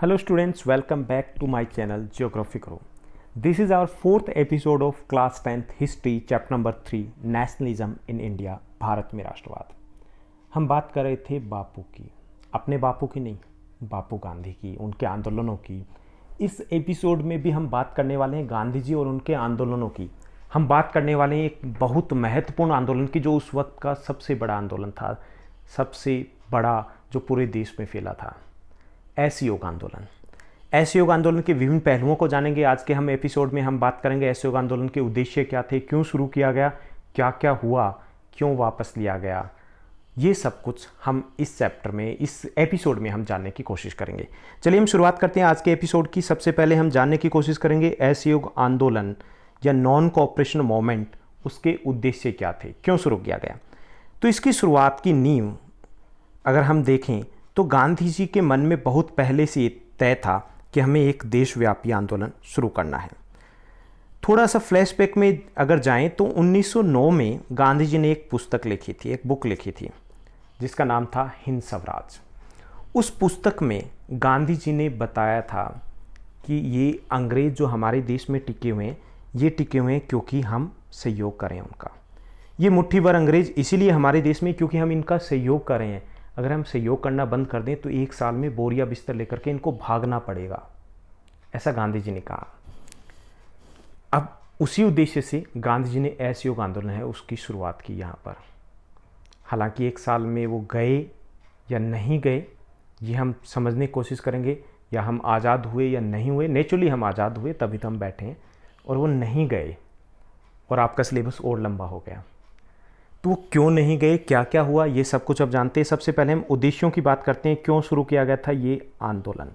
Hello students, welcome back to my channel Geography Grow. This is our fourth episode of class 10th history chapter number 3 Nationalism in India, Bharat में राष्ट्रवाद। हम बात कर रहे थे बापू की, अपने बापू की नहीं, बापू गांधी की, उनके आंदोलनों की। इस एपिसोड में भी हम बात करने वाले हैं गांधी जी और उनके आंदोलनों की। हम बात करने वाले हैं एक बहुत महत्वपूर्ण आंदोलन की जो उस वक्त का सबसे बड़ा आंदोलन था, सबसे बड़ा जो पूरे देश में फैला था, असहयोग आंदोलन। असहयोग आंदोलन के विभिन्न पहलुओं को जानेंगे। आज के हम एपिसोड में हम बात करेंगे असहयोग आंदोलन के उद्देश्य क्या थे, क्यों शुरू किया गया, क्या क्या हुआ, क्यों वापस लिया गया। ये सब कुछ हम इस चैप्टर में, इस एपिसोड में हम जानने की कोशिश करेंगे। चलिए हम शुरुआत करते हैं आज के एपिसोड की। सबसे पहले हम जानने की कोशिश करेंगे असहयोग आंदोलन या नॉन कोऑपरेशन मूवमेंट, उसके उद्देश्य क्या थे, क्यों शुरू किया गया। तो इसकी शुरुआत की नींव अगर हम देखें तो गांधी जी के मन में बहुत पहले से तय था कि हमें एक देशव्यापी आंदोलन शुरू करना है। थोड़ा सा फ्लैशबैक में अगर जाएं तो 1909 में गांधी जी ने एक पुस्तक लिखी थी, एक बुक लिखी थी जिसका नाम था हिंद स्वराज। उस पुस्तक में गांधी जी ने बताया था कि ये अंग्रेज जो हमारे देश में टिके हुए हैं, ये टिके हुए हैं क्योंकि हम सहयोग करें उनका। ये मुट्ठी भर अंग्रेज इसीलिए हमारे देश में क्योंकि हम इनका सहयोग कर रहे हैं। अगर हम सहयोग करना बंद कर दें तो एक साल में बोरिया बिस्तर लेकर के इनको भागना पड़ेगा, ऐसा गांधी जी ने कहा। अब उसी उद्देश्य से गांधी जी ने असहयोग आंदोलन है उसकी शुरुआत की यहाँ पर। हालांकि एक साल में वो गए या नहीं गए ये हम समझने की कोशिश करेंगे, या हम आज़ाद हुए या नहीं हुए। नेचुरली हम आज़ाद हुए तभी तो हम बैठे हैं, और वो नहीं गए और आपका सिलेबस और लंबा हो गया। तो क्यों नहीं गए, क्या क्या हुआ, ये सब कुछ अब जानते हैं। सबसे पहले हम उद्देश्यों की बात करते हैं, क्यों शुरू किया गया था ये आंदोलन।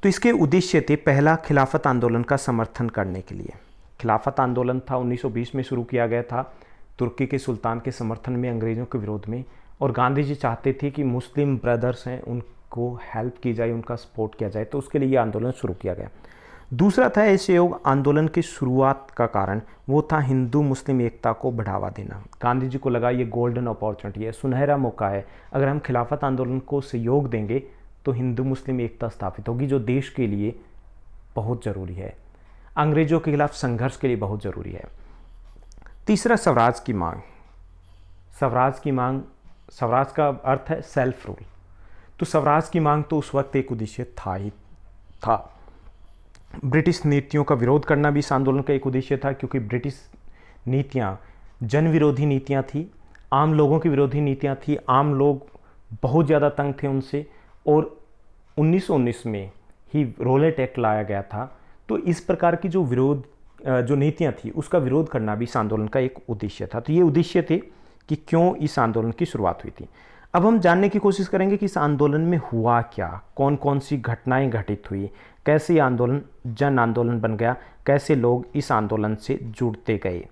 तो इसके उद्देश्य थे, पहला खिलाफत आंदोलन का समर्थन करने के लिए। खिलाफत आंदोलन था 1920 में शुरू किया गया था, तुर्की के सुल्तान के समर्थन में, अंग्रेज़ों के विरोध में। और गांधी जी चाहते थे कि मुस्लिम ब्रदर्स हैं उनको हेल्प की जाए, उनका सपोर्ट किया जाए, तो उसके लिए ये आंदोलन शुरू किया गया। दूसरा था असहयोग आंदोलन की शुरुआत का कारण, वो था हिंदू मुस्लिम एकता को बढ़ावा देना। गांधी जी को लगा ये गोल्डन अपॉर्चुनिटी है, सुनहरा मौका है। अगर हम खिलाफत आंदोलन को सहयोग देंगे तो हिंदू मुस्लिम एकता स्थापित होगी, जो देश के लिए बहुत ज़रूरी है, अंग्रेज़ों के खिलाफ संघर्ष के लिए बहुत ज़रूरी है। तीसरा स्वराज की मांग। स्वराज की मांग, स्वराज का अर्थ है सेल्फ रूल। तो स्वराज की मांग तो उस वक्त एक उद्देश्य था ही था। ब्रिटिश नीतियों का विरोध करना भी इस आंदोलन का एक उद्देश्य था, क्योंकि ब्रिटिश नीतियाँ जन विरोधी नीतियाँ थी, आम लोगों की विरोधी नीतियाँ थी। आम लोग बहुत ज़्यादा तंग थे उनसे, और 1919 में ही रोलेट एक्ट लाया गया था। तो इस प्रकार की जो नीतियाँ थी उसका विरोध करना भी इस आंदोलन का एक उद्देश्य था। तो ये उद्देश्य थे कि क्यों इस आंदोलन की शुरुआत हुई थी। अब हम जानने की कोशिश करेंगे कि इस आंदोलन में हुआ क्या, कौन कौन सी घटनाएं घटित हुई, कैसे आंदोलन जन आंदोलन बन गया, कैसे लोग इस आंदोलन से जुड़ते गए।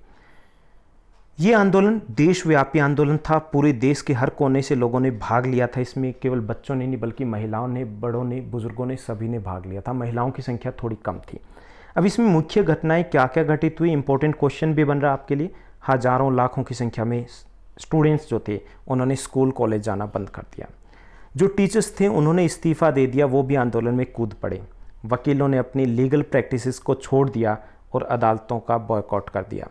ये आंदोलन देशव्यापी आंदोलन था, पूरे देश के हर कोने से लोगों ने भाग लिया था इसमें। केवल बच्चों ने नहीं बल्कि महिलाओं ने, बड़ों ने, बुजुर्गों ने, सभी ने भाग लिया था। महिलाओं की संख्या थोड़ी कम थी। अब इसमें मुख्य घटनाएं क्या क्या घटित हुई, इंपॉर्टेंट क्वेश्चन भी बन रहा है आपके लिए। हजारों लाखों की संख्या में स्टूडेंट्स जो थे उन्होंने स्कूल कॉलेज जाना बंद कर दिया। जो टीचर्स थे उन्होंने इस्तीफ़ा दे दिया, वो भी आंदोलन में कूद पड़े। वकीलों ने अपनी लीगल प्रैक्टिसेस को छोड़ दिया और अदालतों का बॉयकॉट कर दिया।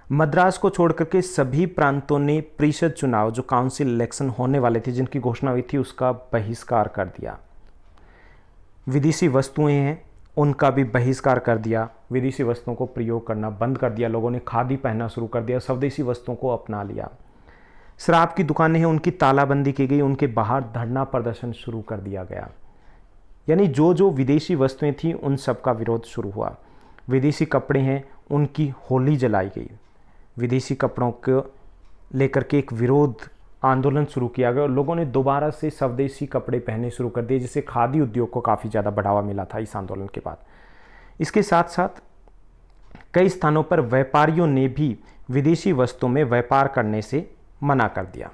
मद्रास को छोड़ करके सभी प्रांतों ने परिषद चुनाव, जो काउंसिल इलेक्शन होने वाले थे जिनकी घोषणा हुई थी, उसका बहिष्कार कर दिया। विदेशी वस्तुएं हैं उनका भी बहिष्कार कर दिया, विदेशी वस्तुओं को प्रयोग करना बंद कर दिया। लोगों ने खादी पहनना शुरू कर दिया, स्वदेशी वस्तुओं को अपना लिया। शराब की दुकानें हैं उनकी तालाबंदी की गई, उनके बाहर धरना प्रदर्शन शुरू कर दिया गया। यानी जो जो विदेशी वस्तुएं थीं उन सब का विरोध शुरू हुआ। विदेशी कपड़े हैं उनकी होली जलाई गई। विदेशी कपड़ों को लेकर के एक विरोध आंदोलन शुरू किया गया और लोगों ने दोबारा से स्वदेशी कपड़े पहनने शुरू कर दिए, जिससे खादी उद्योग को काफ़ी ज़्यादा बढ़ावा मिला था इस आंदोलन के बाद। इसके साथ साथ कई स्थानों पर व्यापारियों ने भी विदेशी वस्तुओं में व्यापार करने से मना कर दिया,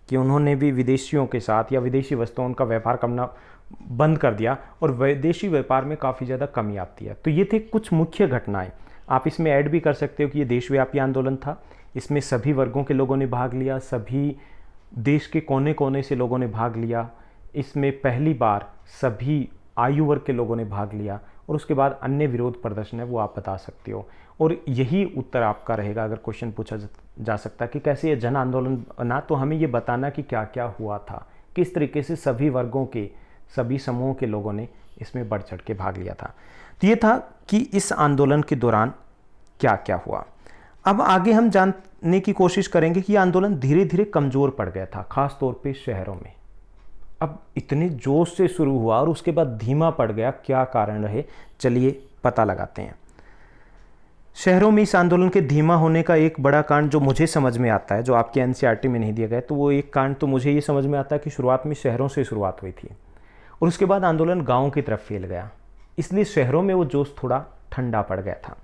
कि उन्होंने भी विदेशियों के साथ या विदेशी वस्तुओं का व्यापार करना बंद कर दिया, और विदेशी व्यापार में काफ़ी ज़्यादा कमी आती है। तो ये थे कुछ मुख्य घटनाएं। आप इसमें ऐड भी कर सकते हो कि ये देशव्यापी आंदोलन था, इसमें सभी वर्गों के लोगों ने भाग लिया, सभी देश के कोने कोने से लोगों ने भाग लिया। इसमें पहली बार सभी आयु वर्ग के लोगों ने भाग लिया, और उसके बाद अन्य विरोध प्रदर्शन है वो आप बता सकते हो। और यही उत्तर आपका रहेगा अगर क्वेश्चन पूछा जा सकता है कि कैसे ये जन आंदोलन बना, तो हमें ये बताना कि क्या क्या हुआ था, किस तरीके से सभी वर्गों के सभी समूहों के लोगों ने इसमें बढ़ चढ़ के भाग लिया था। तो ये था कि इस आंदोलन के दौरान क्या क्या हुआ। अब आगे हम जानने की कोशिश करेंगे कि यह आंदोलन धीरे धीरे कमज़ोर पड़ गया था, खास तौर पे शहरों में। अब इतने जोश से शुरू हुआ और उसके बाद धीमा पड़ गया, क्या कारण रहे, चलिए पता लगाते हैं। शहरों में इस आंदोलन के धीमा होने का एक बड़ा कारण जो मुझे समझ में आता है, जो आपके एनसीईआरटी में नहीं दिया गया, तो वो एक कारण तो मुझे ये समझ में आता है कि शुरुआत में शहरों से शुरुआत हुई थी और उसके बाद आंदोलन गाँव की तरफ फैल गया, इसलिए शहरों में वो जोश थोड़ा ठंडा पड़ गया था।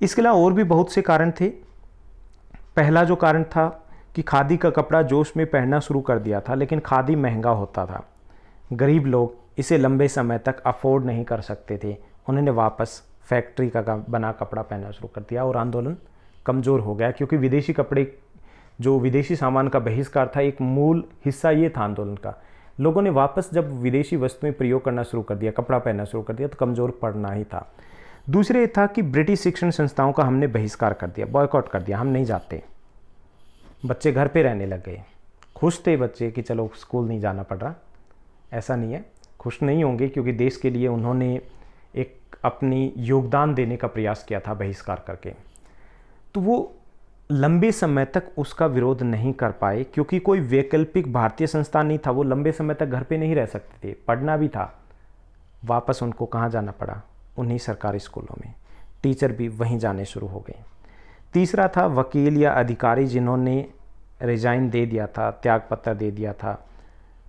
इसके अलावा और भी बहुत से कारण थे। पहला जो कारण था कि खादी का कपड़ा जोश में पहनना शुरू कर दिया था, लेकिन खादी महंगा होता था, गरीब लोग इसे लंबे समय तक अफोर्ड नहीं कर सकते थे। उन्होंने वापस फैक्ट्री का बना कपड़ा पहनना शुरू कर दिया और आंदोलन कमज़ोर हो गया, क्योंकि विदेशी कपड़े, जो विदेशी सामान का बहिष्कार था, एक मूल हिस्सा ये था आंदोलन का। लोगों ने वापस जब विदेशी वस्तुएं प्रयोग करना शुरू कर दिया, कपड़ा पहनना शुरू कर दिया, तो कमज़ोर पड़ना ही था। दूसरे ये था कि ब्रिटिश शिक्षण संस्थाओं का हमने बहिष्कार कर दिया, बॉयकॉट कर दिया, हम नहीं जाते। बच्चे घर पे रहने लग गए। खुश थे बच्चे कि चलो स्कूल नहीं जाना पड़ रहा, ऐसा नहीं है, खुश नहीं होंगे, क्योंकि देश के लिए उन्होंने एक अपनी योगदान देने का प्रयास किया था बहिष्कार करके। तो वो लंबे समय तक उसका विरोध नहीं कर पाए, क्योंकि कोई वैकल्पिक भारतीय संस्थान नहीं था। वो लंबे समय तक घर पे नहीं रह सकते थे, पढ़ना भी था। वापस उनको कहाँ जाना पड़ा? उन्हीं सरकारी स्कूलों में। टीचर भी वहीं जाने शुरू हो गए। तीसरा था वकील या अधिकारी जिन्होंने रिजाइन दे दिया था, त्यागपत्र दे दिया था,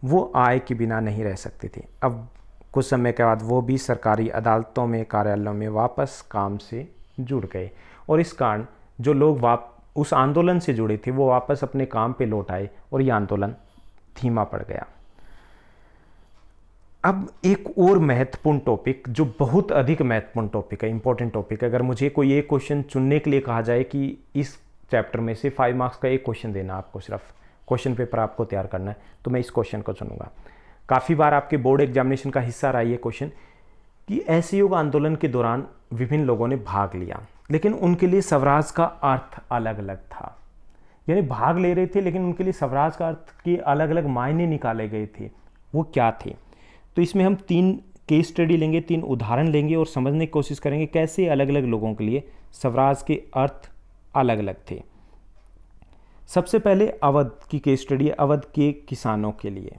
वो आय के बिना नहीं रह सकते थे। अब कुछ समय के बाद वो भी सरकारी अदालतों में, कार्यालयों में वापस काम से जुड़ गए, और इस कारण जो लोग उस आंदोलन से जुड़े थे वो वापस अपने काम पे लौट आए और ये आंदोलन धीमा पड़ गया। अब एक और महत्वपूर्ण टॉपिक, जो बहुत अधिक महत्वपूर्ण टॉपिक है, इंपॉर्टेंट टॉपिक है। अगर मुझे कोई एक क्वेश्चन चुनने के लिए कहा जाए कि इस चैप्टर में से 5 मार्क्स का एक क्वेश्चन देना, आपको सिर्फ क्वेश्चन पेपर आपको तैयार करना है, तो मैं इस क्वेश्चन को चुनूंगा। काफ़ी बार आपके बोर्ड एग्जामिनेशन का हिस्सा रहा ये क्वेश्चन कि असहयोग आंदोलन के दौरान विभिन्न लोगों ने भाग लिया, लेकिन उनके लिए स्वराज का अर्थ अलग अलग था। यानी भाग ले रहे थे, लेकिन उनके लिए स्वराज का अर्थ के अलग अलग मायने निकाले गए थे। वो क्या थे? तो इसमें हम 3 केस स्टडी लेंगे, 3 उदाहरण लेंगे और समझने की कोशिश करेंगे कैसे अलग अलग लोगों के लिए स्वराज के अर्थ अलग अलग थे। सबसे पहले अवध की केस स्टडी है, अवध के किसानों के लिए।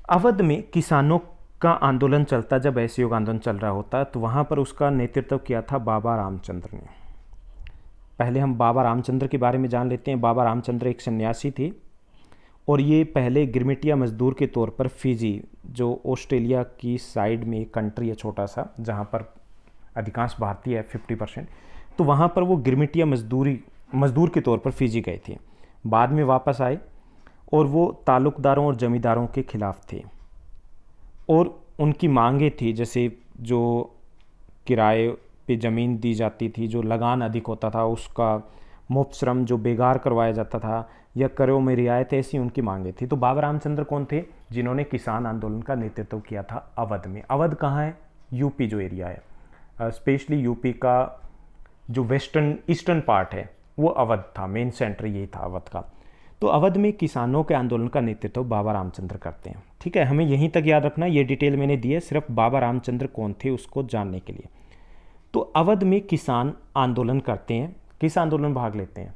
अवध में किसानों का आंदोलन चलता, जब असहयोग आंदोलन चल रहा होता, तो वहाँ पर उसका नेतृत्व किया था बाबा रामचंद्र ने। पहले हम बाबा रामचंद्र के बारे में जान लेते हैं। बाबा रामचंद्र एक सन्यासी थे और ये पहले गिरमिटिया मजदूर के तौर पर फिजी, जो ऑस्ट्रेलिया की साइड में एक कंट्री है छोटा सा, जहाँ पर अधिकांश भारतीय है 50%, तो वहाँ पर वो गिरमिटिया मजदूर के तौर पर फिजी गए थे। बाद में वापस आए और वो ताल्लुकदारों और जमींदारों के खिलाफ थे और उनकी मांगे थी, जैसे जो किराए पे ज़मीन दी जाती थी, जो लगान अधिक होता था उसका, मुफ्त श्रम जो बेगार करवाया जाता था, या करों में रियायत, ऐसी उनकी मांगे थी। तो बाबा रामचंद्र कौन थे? जिन्होंने किसान आंदोलन का नेतृत्व किया था अवध में। अवध कहाँ है? यूपी जो एरिया है, स्पेशली यूपी का जो ईस्टर्न पार्ट है वो अवध था, मेन सेंटर यही था अवध का। तो अवध में किसानों के आंदोलन का नेतृत्व बाबा रामचंद्र करते हैं। ठीक है, हमें यहीं तक याद रखना, ये डिटेल मैंने दी है सिर्फ बाबा रामचंद्र कौन थे उसको जानने के लिए। तो अवध में किसान आंदोलन करते हैं, किस आंदोलन में भाग लेते हैं?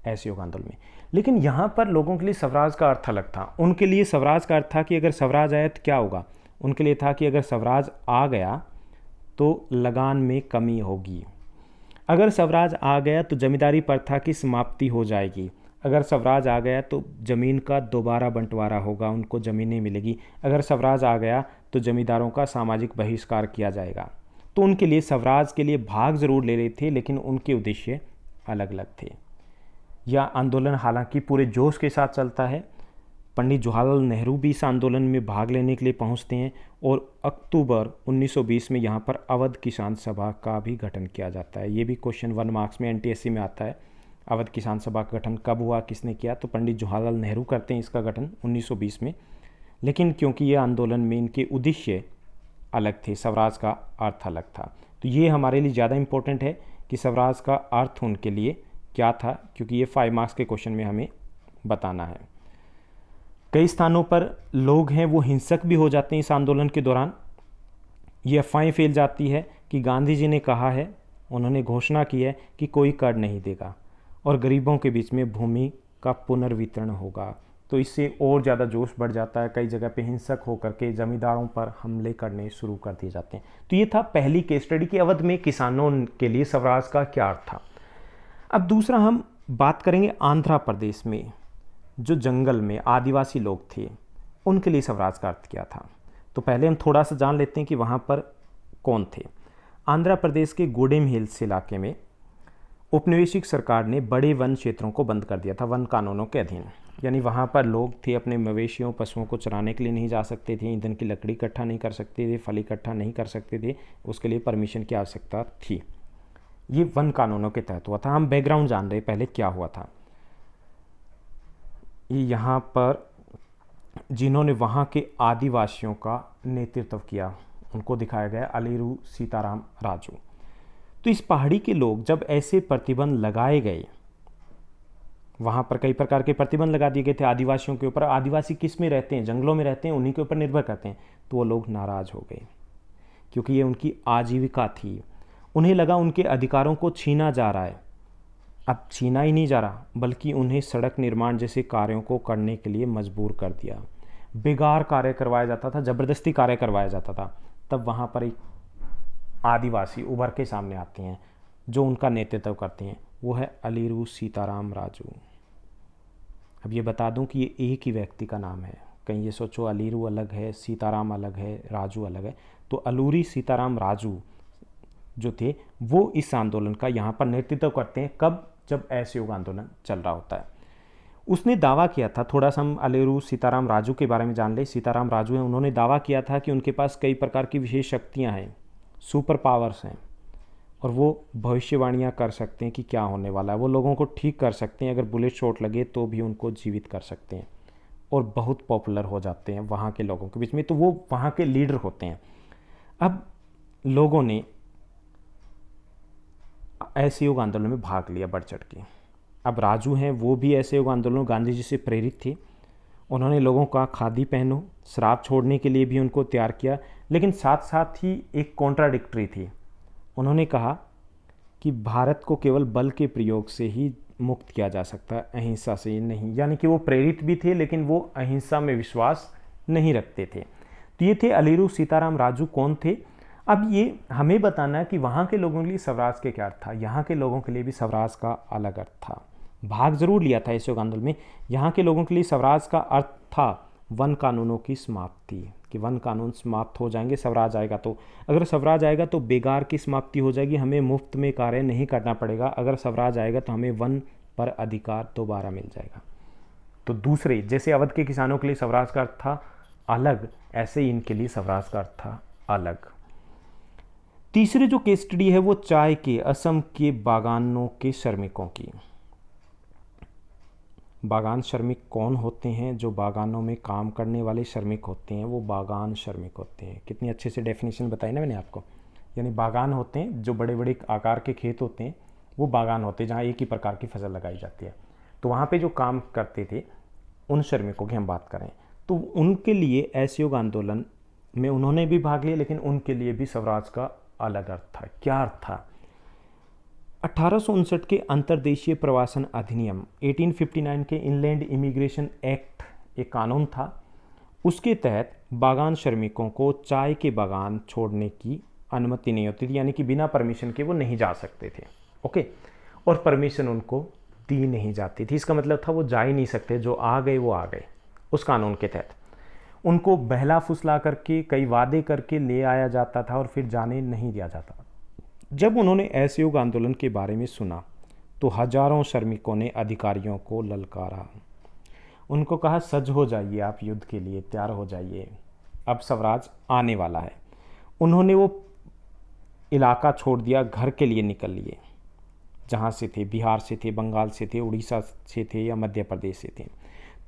असहयोग आंदोलन में। लेकिन यहाँ पर लोगों के लिए स्वराज का अर्थ अलग था। उनके लिए स्वराज का अर्थ था कि अगर स्वराज आया तो क्या होगा? उनके लिए था कि अगर स्वराज आ गया तो लगान में कमी होगी, अगर स्वराज आ गया तो जमींदारी प्रथा की समाप्ति हो जाएगी, अगर स्वराज आ गया तो ज़मीन का दोबारा बंटवारा होगा, उनको ज़मीनें मिलेगी, अगर स्वराज आ गया तो जमींदारों का सामाजिक बहिष्कार किया जाएगा। तो उनके लिए स्वराज के लिए भाग ज़रूर ले रहे थे, लेकिन उनके उद्देश्य अलग अलग थे। यह आंदोलन हालांकि पूरे जोश के साथ चलता है। पंडित जवाहरलाल नेहरू भी इस आंदोलन में भाग लेने के लिए पहुंचते हैं और अक्टूबर 1920 में यहाँ पर अवध किसान सभा का भी गठन किया जाता है। ये भी क्वेश्चन 1 मार्क्स में एनटीएससी में आता है। अवध किसान सभा का गठन कब हुआ, किसने किया? तो पंडित जवाहरलाल नेहरू करते हैं इसका गठन 1920 में। लेकिन क्योंकि ये आंदोलन में इनके उद्देश्य अलग थे, स्वराज का अर्थ अलग था। तो ये हमारे लिए ज़्यादा इम्पोर्टेंट है कि स्वराज का अर्थ उनके लिए क्या था, क्योंकि ये 5 मार्क्स के क्वेश्चन में हमें बताना है। कई स्थानों पर लोग हैं वो हिंसक भी हो जाते हैं इस आंदोलन के दौरान। ये अफवाहें फैल जाती है कि गांधी जी ने कहा है, उन्होंने घोषणा की है कि कोई कर नहीं देगा और गरीबों के बीच में भूमि का पुनर्वितरण होगा। तो इससे और ज़्यादा जोश बढ़ जाता है, कई जगह पे हिंसक होकर के जमींदारों पर हमले करने शुरू कर दिए जाते हैं। तो ये था पहली केस स्टडी की अवध में किसानों के लिए स्वराज का क्या अर्थ था। अब दूसरा हम बात करेंगे आंध्र प्रदेश में जो जंगल में आदिवासी लोग थे उनके लिए स्वराज का अर्थ क्या था। तो पहले हम थोड़ा सा जान लेते हैं कि वहाँ पर कौन थे। आंध्र प्रदेश के गोडेम हिल्स इलाके में औपनिवेशिक सरकार ने बड़े वन क्षेत्रों को बंद कर दिया था वन कानूनों के अधीन। यानी वहाँ पर लोग थे अपने मवेशियों पशुओं को चराने के लिए नहीं जा सकते थे, ईंधन की लकड़ी इकट्ठा नहीं कर सकते थे, फल इकट्ठा नहीं कर सकते थे, उसके लिए परमिशन की आवश्यकता थी। ये वन कानूनों के तहत हुआ था। हम बैकग्राउंड जान रहे पहले क्या हुआ था। ये यहाँ पर जिन्होंने वहाँ के आदिवासियों का नेतृत्व किया उनको दिखाया गया अलीरू सीताराम राजू। तो इस पहाड़ी के लोग जब ऐसे प्रतिबंध लगाए गए, वहाँ पर कई प्रकार के प्रतिबंध लगा दिए गए थे आदिवासियों के ऊपर। आदिवासी किस में रहते हैं, जंगलों में रहते हैं, उन्हीं के ऊपर निर्भर करते हैं। तो वो लोग नाराज़ हो गए क्योंकि ये उनकी आजीविका थी। उन्हें लगा उनके अधिकारों को छीना जा रहा है। अब छीना ही नहीं जा रहा बल्कि उन्हें सड़क निर्माण जैसे कार्यों को करने के लिए मजबूर कर दिया। बेगार कार्य करवाया जाता था, ज़बरदस्ती कार्य करवाया जाता था। तब वहाँ पर एक आदिवासी उभर के सामने आते हैं जो उनका नेतृत्व करते हैं, वो है अलीरू सीताराम राजू। अब ये बता दूं कि ये एक ही व्यक्ति का नाम है। कहीं ये सोचो अलीरू अलग है, सीताराम अलग है, राजू अलग है। तो अलीरू सीताराम राजू जो थे वो इस आंदोलन का यहाँ पर नेतृत्व करते हैं। कब? जब असहयोग आंदोलन चल रहा होता है। उसने दावा किया था, थोड़ा सा हम अलीरू सीताराम राजू के बारे में जान ले। सीताराम राजू हैं, उन्होंने दावा किया था कि उनके पास कई प्रकार की विशेष शक्तियाँ हैं, सुपर पावर्स हैं, और वो भविष्यवाणियाँ कर सकते हैं कि क्या होने वाला है। वो लोगों को ठीक कर सकते हैं, अगर बुलेट शॉट लगे तो भी उनको जीवित कर सकते हैं, और बहुत पॉपुलर हो जाते हैं वहाँ के लोगों के बीच में। तो वो वहाँ के लीडर होते हैं। अब लोगों ने असहयोग आंदोलन में भाग लिया बढ़ चढ़ के। अब राजू हैं वो भी असहयोग आंदोलन गांधी जी से प्रेरित थे। उन्होंने लोगों का खादी पहनो, शराब छोड़ने के लिए भी उनको तैयार किया, लेकिन साथ साथ ही एक कॉन्ट्राडिक्टरी थी। उन्होंने कहा कि भारत को केवल बल के प्रयोग से ही मुक्त किया जा सकता है, अहिंसा से नहीं। यानी कि वो प्रेरित भी थे लेकिन वो अहिंसा में विश्वास नहीं रखते थे। तो ये थे अलीरू सीताराम राजू कौन थे। अब ये हमें बताना है कि वहाँ के लोगों के लिए स्वराज के क्या अर्थ था। यहाँ के लोगों के लिए भी स्वराज का अलग अर्थ था। भाग जरूर लिया था असहयोग आंदोलन में। यहाँ के लोगों के लिए स्वराज का अर्थ था वन कानूनों की समाप्ति, कि वन कानून समाप्त हो जाएंगे, स्वराज आएगा। तो अगर स्वराज आएगा तो बेगार की समाप्ति हो जाएगी, हमें मुफ्त में कार्य नहीं करना पड़ेगा। अगर स्वराज आएगा तो हमें वन पर अधिकार दोबारा मिल जाएगा। तो दूसरे जैसे अवध के किसानों के लिए स्वराज का अर्थ था अलग, ऐसे ही इनके लिए स्वराज का अर्थ था अलग। तीसरी जो केस स्टडी है वो चाय के असम के बागानों के श्रमिकों की। बागान श्रमिक कौन होते हैं? जो बागानों में काम करने वाले श्रमिक होते हैं वो बागान श्रमिक होते हैं। कितनी अच्छे से डेफिनेशन बताई ना मैंने आपको। यानी बागान होते हैं जो बड़े बड़े आकार के खेत होते हैं, वो बागान होते हैं जहाँ एक ही प्रकार की फसल लगाई जाती है। तो वहाँ पे जो काम करते थे उन श्रमिकों की हम बात करें तो उनके लिए असहयोग आंदोलन में उन्होंने भी भाग लिया, लेकिन उनके लिए भी स्वराज का अलग अर्थ था। क्या अर्थ था? 1859 के अंतर्देशीय प्रवासन अधिनियम, 1859 के इनलैंड इमिग्रेशन एक्ट एक कानून था। उसके तहत बागान श्रमिकों को चाय के बागान छोड़ने की अनुमति नहीं होती थी, यानी कि बिना परमिशन के वो नहीं जा सकते थे। ओके, और परमिशन उनको दी नहीं जाती थी। इसका मतलब था वो जा ही नहीं सकते, जो आ गए वो आ गए। उस कानून के तहत उनको बहला फुसला करके कई वादे करके ले आया जाता था और फिर जाने नहीं दिया जाता। जब उन्होंने असहयोग आंदोलन के बारे में सुना तो हजारों श्रमिकों ने अधिकारियों को ललकारा। उनको कहा सज हो जाइए, आप युद्ध के लिए तैयार हो जाइए, अब स्वराज आने वाला है। उन्होंने वो इलाका छोड़ दिया, घर के लिए निकल लिए जहाँ से थे, बिहार से थे, बंगाल से थे, उड़ीसा से थे या मध्य प्रदेश से थे।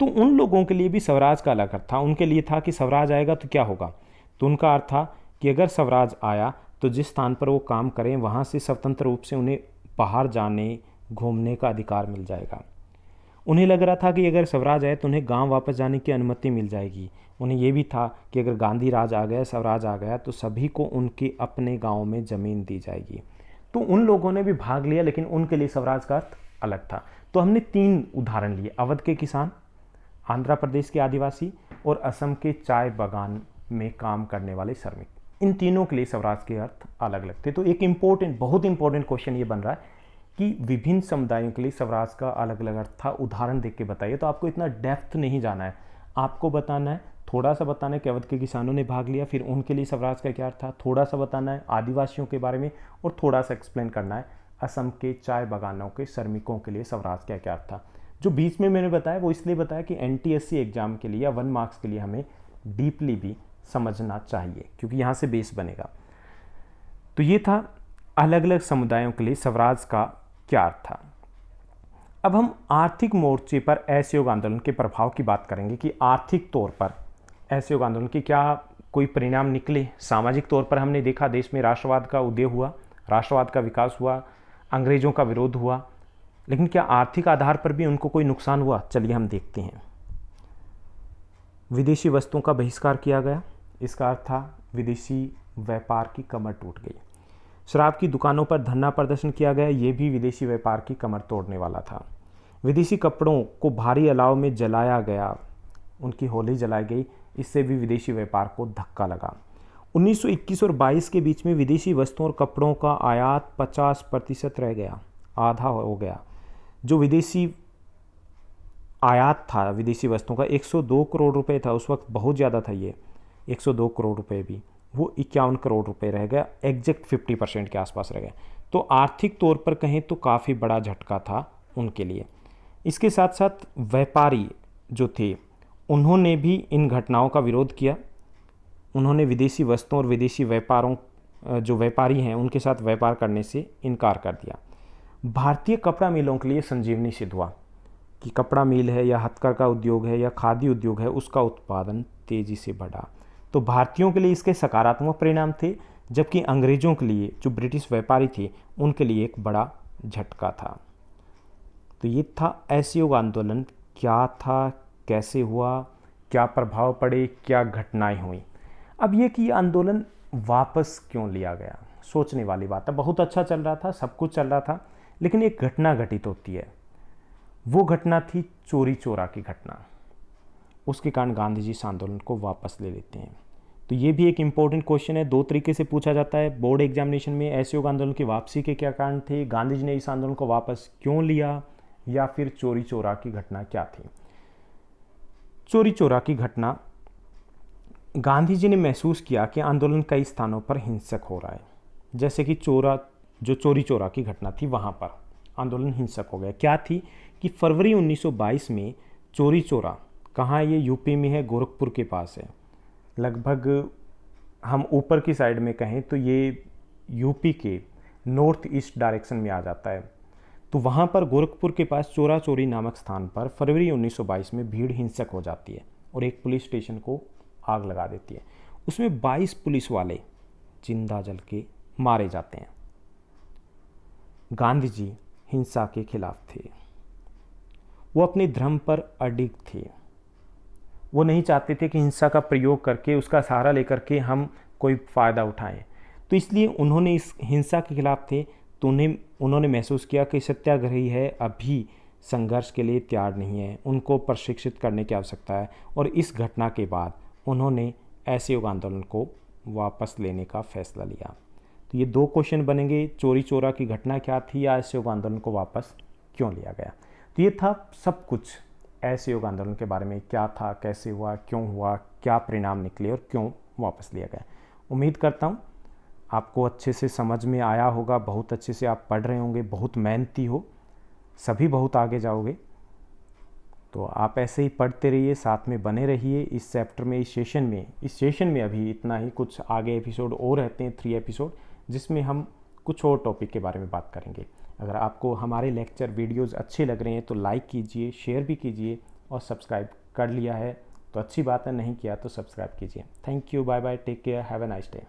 तो उन लोगों के लिए भी स्वराज का अलग अर्थ था। उनके लिए था कि स्वराज आएगा तो क्या होगा, तो उनका अर्थ था कि अगर स्वराज आया तो जिस स्थान पर वो काम करें वहाँ से स्वतंत्र रूप से उन्हें बाहर जाने घूमने का अधिकार मिल जाएगा। उन्हें लग रहा था कि अगर स्वराज आए तो उन्हें गांव वापस जाने की अनुमति मिल जाएगी। उन्हें यह भी था कि अगर गांधी राज आ गया, स्वराज आ गया, तो सभी को उनके अपने गांव में ज़मीन दी जाएगी। तो उन लोगों ने भी भाग लिया, लेकिन उनके लिए स्वराज का अर्थ अलग था। तो हमने 3 उदाहरण लिए, अवध के किसान, आंध्र प्रदेश के आदिवासी और असम के चाय बागान में काम करने वाले श्रमिक। इन तीनों के लिए स्वराज के अर्थ अलग अलग थे। तो एक बहुत इंपॉर्टेंट क्वेश्चन ये बन रहा है कि विभिन्न समुदायों के लिए स्वराज का अलग अलग अर्थ था, उदाहरण देख के बताइए। तो आपको इतना डेप्थ नहीं जाना है, आपको बताना है, थोड़ा सा बताना है कि अवध के किसानों ने भाग लिया, फिर उनके लिए स्वराज का क्या अर्थ था, थोड़ा सा बताना है आदिवासियों के बारे में, और थोड़ा सा एक्सप्लेन करना है असम के चाय बागानों के श्रमिकों के लिए स्वराज का क्या अर्थ था। जो बीच में मैंने बताया वो इसलिए बताया कि NTSC एग्जाम के लिए या 1 मार्क्स के लिए हमें डीपली भी समझना चाहिए, क्योंकि यहाँ से बेस बनेगा। तो ये था अलग अलग समुदायों के लिए स्वराज का क्या अर्थ था। अब हम आर्थिक मोर्चे पर असहयोग आंदोलन के प्रभाव की बात करेंगे कि आर्थिक तौर पर असहयोग आंदोलन के क्या कोई परिणाम निकले। सामाजिक तौर पर हमने देखा देश में राष्ट्रवाद का उदय हुआ, राष्ट्रवाद का विकास हुआ, अंग्रेजों का विरोध हुआ, लेकिन क्या आर्थिक आधार पर भी उनको कोई नुकसान हुआ? चलिए हम देखते हैं। विदेशी वस्तुओं का बहिष्कार किया गया, इसका अर्थ था विदेशी व्यापार की कमर टूट गई। शराब की दुकानों पर धरना प्रदर्शन किया गया, ये भी विदेशी व्यापार की कमर तोड़ने वाला था। विदेशी कपड़ों को भारी अलाव में जलाया गया, उनकी होली जलाई गई, इससे भी विदेशी व्यापार को धक्का लगा। 1921 और 22 के बीच में विदेशी वस्तुओं और कपड़ों का आयात 50% रह गया, आधा हो गया। जो विदेशी आयात था विदेशी वस्तुओं का 102 करोड़ रुपए था, उस वक्त बहुत ज़्यादा था, ये 102 करोड़ रुपए भी वो 51 करोड़ रुपए रह गया, एग्जैक्ट 50% के आसपास रह गया। तो आर्थिक तौर पर कहें तो काफ़ी बड़ा झटका था उनके लिए। इसके साथ साथ व्यापारी जो थे उन्होंने भी इन घटनाओं का विरोध किया। उन्होंने विदेशी वस्तुओं और विदेशी व्यापारों जो व्यापारी हैं उनके साथ व्यापार करने से इनकार कर दिया। भारतीय कपड़ा मिलों के लिए संजीवनी सिद्ध हुआ कि कपड़ा मिल है या हथकरघा उद्योग है या खादी उद्योग है, उसका उत्पादन तेज़ी से बढ़ा। तो भारतीयों के लिए इसके सकारात्मक परिणाम थे, जबकि अंग्रेज़ों के लिए जो ब्रिटिश व्यापारी थे उनके लिए एक बड़ा झटका था। तो ये था असहयोग आंदोलन क्या था, कैसे हुआ, क्या प्रभाव पड़े, क्या घटनाएं हुई। अब ये कि आंदोलन वापस क्यों लिया गया, सोचने वाली बात है। बहुत अच्छा चल रहा था, सब कुछ चल रहा था, लेकिन एक घटना घटित होती है। वो घटना थी चोरी चोरा की घटना। उसके कारण गांधी जी इस आंदोलन को वापस ले लेते हैं। तो ये भी एक इम्पोर्टेंट क्वेश्चन है, 2 तरीके से पूछा जाता है बोर्ड एग्जामिनेशन में। असहयोग आंदोलन की वापसी के क्या कारण थे, गांधी जी ने इस आंदोलन को वापस क्यों लिया, या फिर चोरी चोरा की घटना क्या थी। चोरी चोरा की घटना, गांधी जी ने महसूस किया कि आंदोलन कई स्थानों पर हिंसक हो रहा है। जैसे कि चोरी चोरा की घटना थी, वहाँ पर आंदोलन हिंसक हो गया। क्या थी कि फरवरी 1922 में चोरी चोरा, कहाँ ये यूपी में है, गोरखपुर के पास है। लगभग हम ऊपर की साइड में कहें तो ये यूपी के नॉर्थ ईस्ट डायरेक्शन में आ जाता है। तो वहाँ पर गोरखपुर के पास चोरा चोरी नामक स्थान पर फरवरी 1922 में भीड़ हिंसक हो जाती है और एक पुलिस स्टेशन को आग लगा देती है। उसमें 22 पुलिस वाले जिंदा जल के मारे जाते हैं। गांधी जी हिंसा के खिलाफ थे, वो अपने धर्म पर अडिग थे। वो नहीं चाहते थे कि हिंसा का प्रयोग करके, उसका सहारा लेकर के हम कोई फ़ायदा उठाएं। तो इसलिए उन्होंने इस हिंसा के खिलाफ थे। तो उन्होंने महसूस किया कि सत्याग्रही है अभी संघर्ष के लिए तैयार नहीं है, उनको प्रशिक्षित करने की आवश्यकता है। और इस घटना के बाद उन्होंने असहयोग आंदोलन को वापस लेने का फैसला लिया। तो ये 2 क्वेश्चन बनेंगे, चोरी चोरा की घटना क्या थी या असहयोग आंदोलन को वापस क्यों लिया गया। तो ये था सब कुछ असहयोग आंदोलन के बारे में, क्या था, कैसे हुआ, क्यों हुआ, क्या परिणाम निकले और क्यों वापस लिया गया। उम्मीद करता हूँ आपको अच्छे से समझ में आया होगा, बहुत अच्छे से आप पढ़ रहे होंगे, बहुत मेहनती हो, सभी बहुत आगे जाओगे। तो आप ऐसे ही पढ़ते रहिए, साथ में बने रहिए। इस चैप्टर में, इस सेशन में अभी इतना ही, कुछ आगे एपिसोड और रहते हैं, 3 एपिसोड, जिसमें हम कुछ और टॉपिक के बारे में बात करेंगे। अगर आपको हमारे लेक्चर वीडियोस अच्छे लग रहे हैं तो लाइक कीजिए, शेयर भी कीजिए, और सब्सक्राइब कर लिया है तो अच्छी बात है, नहीं किया तो सब्सक्राइब कीजिए। Thank you, bye bye, take care, have a nice day.